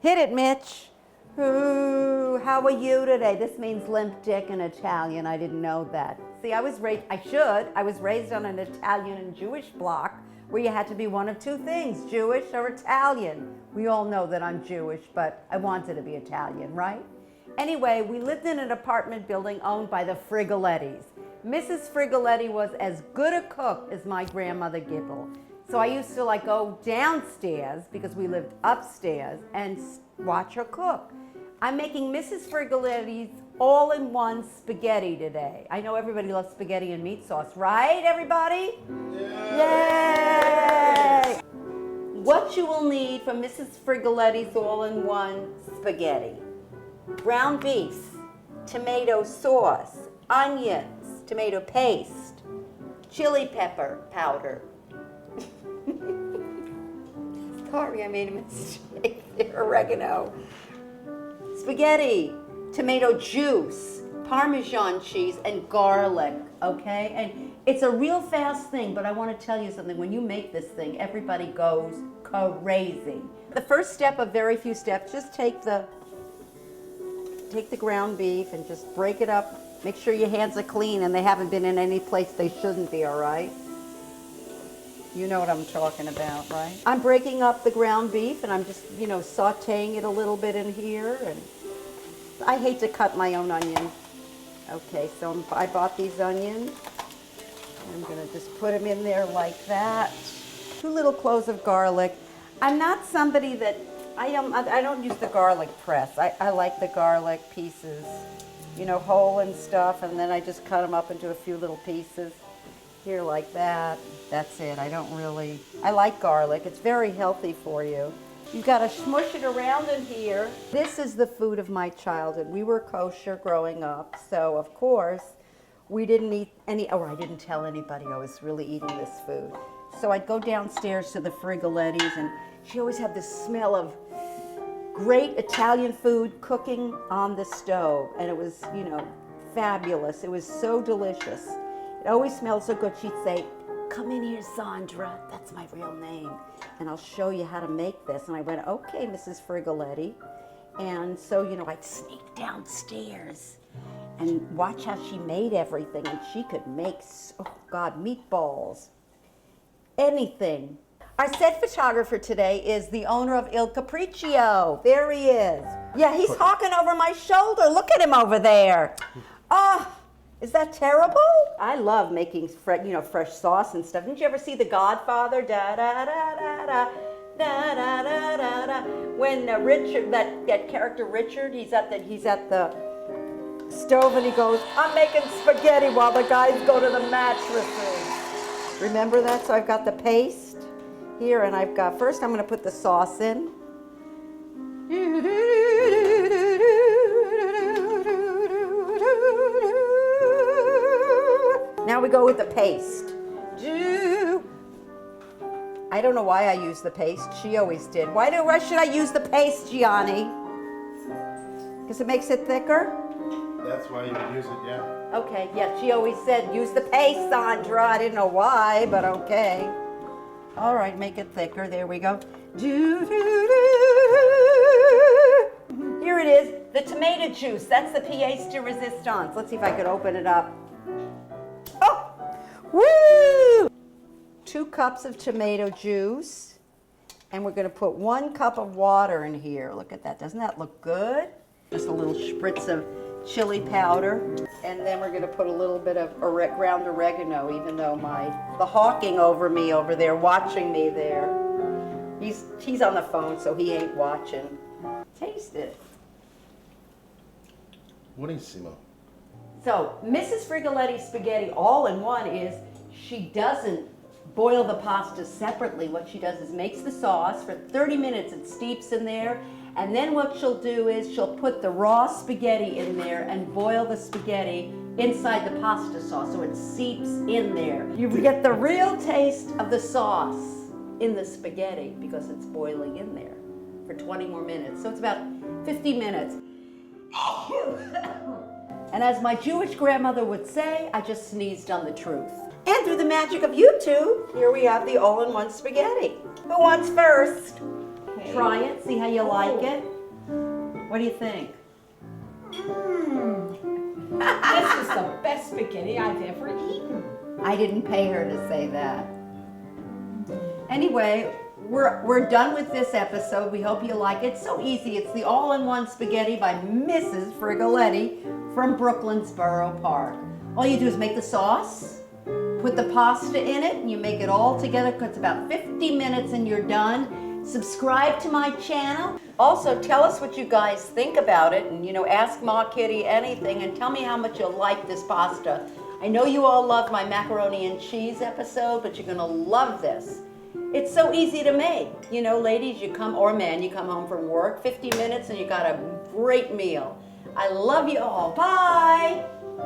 Hit it, Mitch. Ooh, how are you today? This means limp dick in Italian. I didn't know that. See, I was raised on an Italian and Jewish block where you had to be one of two things, Jewish or Italian. We all know that I'm Jewish, but I wanted to be Italian, right? Anyway, we lived in an apartment building owned by the Frigolettis. Mrs. Frigoletti was as good a cook as my grandmother Gibble. So I used to go downstairs because we lived upstairs and watch her cook. I'm making Mrs. Frigoletti's all-in-one spaghetti today. I know everybody loves spaghetti and meat sauce, right, everybody? Yay! What you will need for Mrs. Frigoletti's all-in-one spaghetti: ground beef, tomato sauce, onions, tomato paste, chili pepper powder. Sorry, I made a mistake there. Oregano. Spaghetti, tomato juice, Parmesan cheese, and garlic, okay? And it's a real fast thing, but I want to tell you something. When you make this thing, everybody goes crazy. The first step of very few steps, just take the ground beef and just break it up. Make sure your hands are clean and they haven't been in any place they shouldn't be, all right? You know what I'm talking about, right? I'm breaking up the ground beef and I'm just, sauteing it a little bit in here. And I hate to cut my own onions. Okay, so I bought these onions. I'm gonna just put them in there like that. 2 little cloves of garlic. I'm not somebody that, I don't use the garlic press. I like the garlic pieces, whole and stuff, and then I just cut them up into a few little pieces. Here like that. That's it. I like garlic. It's very healthy for you. You've got to smush it around in here. This is the food of my childhood. We were kosher growing up, so of course we didn't eat I didn't tell anybody I was really eating this food. So I'd go downstairs to the Frigolettis, and she always had this smell of great Italian food cooking on the stove, and it was, fabulous. It was so delicious. It always smelled so good. She'd say, "Come in here, Sandra." That's my real name. "And I'll show you how to make this." And I went, "Okay, Mrs. Frigoletti." And so, I'd sneak downstairs and watch how she made everything. And she could make, meatballs, anything. Our set photographer today is the owner of Il Capriccio. There he is. Yeah, he's hawking over my shoulder. Look at him over there. Oh. Is that terrible? I love making fresh sauce and stuff. Didn't you ever see The Godfather? Da da da da da da da da da da. When Richard, that character Richard, he's at the stove and he goes, "I'm making spaghetti while the guys go to the mattresses." Remember that? So I've got the paste here, and first I'm going to put the sauce in. Now we go with the paste. I don't know why I use the paste. She always did. Why should I use the paste, Gianni? Because it makes it thicker? That's why you would use it, yeah. Okay, yeah, she always said, "Use the paste, Sandra." I didn't know why, but okay. All right, make it thicker. There we go. Here it is, the tomato juice. That's the pièce de résistance. Let's see if I could open it up. Oh, woo! 2 cups of tomato juice, and we're going to put 1 cup of water in here. Look at that. Doesn't that look good? Just a little spritz of chili powder, and then we're going to put a little bit of ground oregano, even though the hawking over me over there, watching me there. He's on the phone, so he ain't watching. Taste it. Buonissimo. So, Mrs. Frigoletti's spaghetti all-in-one is she doesn't boil the pasta separately. What she does is makes the sauce. For 30 minutes it steeps in there. And then what she'll do is she'll put the raw spaghetti in there and boil the spaghetti inside the pasta sauce so it seeps in there. You get the real taste of the sauce in the spaghetti because it's boiling in there for 20 more minutes. So it's about 50 minutes. And as my Jewish grandmother would say, I just sneezed on the truth. And through the magic of YouTube, here we have the all-in-one spaghetti. Who wants first? try it, see how you like it. What do you think? This is the best spaghetti I've ever eaten. I didn't pay her to say that. Anyway, we're done with this episode. We hope you like it. It's so easy. It's the all-in-one spaghetti by Mrs. Frigoletti from Brooklyn's Borough Park. All you do is make the sauce, put the pasta in it, and you make it all together. It's about 50 minutes and you're done. Subscribe to my channel. Also, tell us what you guys think about it, and ask Ma Kitty anything, and tell me how much you like this pasta. I know you all love my macaroni and cheese episode, but you're gonna love this. It's so easy to make. Ladies, or men, you come home from work, 50 minutes, and you got a great meal. I love you all. Bye.